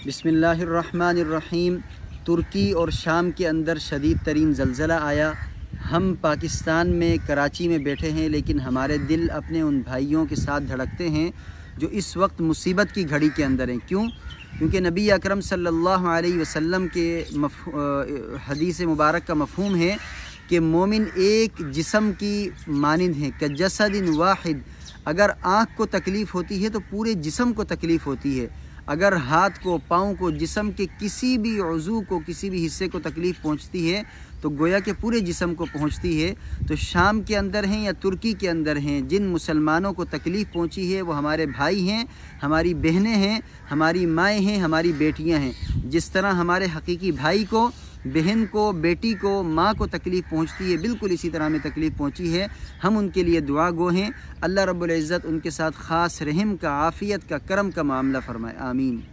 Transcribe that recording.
बिस्मिल्लाहिर्रहमानिर्रहीम। तुर्की और शाम के अंदर शदीद तरीन ज़लज़ला आया। हम पाकिस्तान में कराची में बैठे हैं, लेकिन हमारे दिल अपने उन भाइयों के साथ धड़कते हैं जो इस वक्त मुसीबत की घड़ी के अंदर हैं। क्यों? क्योंकि नबी अकरम सल्लल्लाहु अलैहि वसल्लम के हदीस मुबारक का मफ़हूम है कि मोमिन एक जिस्म की मानिंद है, कजसदिन वाहिद। अगर आँख को तकलीफ़ होती है तो पूरे जिस्म को तकलीफ़ होती है। अगर हाथ को, पाँव को, जिस्म के किसी भी उज़ू को, किसी भी हिस्से को तकलीफ़ पहुंचती है तो गोया के पूरे जिस्म को पहुंचती है। तो शाम के अंदर हैं या तुर्की के अंदर हैं, जिन मुसलमानों को तकलीफ़ पहुंची है वो हमारे भाई हैं, हमारी बहनें हैं, हमारी माएँ हैं, हमारी बेटियां हैं। जिस तरह हमारे हकीकी भाई को, बहन को, बेटी को, माँ को तकलीफ़ पहुँचती है, बिल्कुल इसी तरह हमें तकलीफ़ पहुँची है। हम उनके लिए दुआ गो हैं। अल्लाह रब्बुल इज़्ज़त उनके साथ ख़ास रहम का, आफ़ियत का, करम का मामला फ़रमाए। आमीन।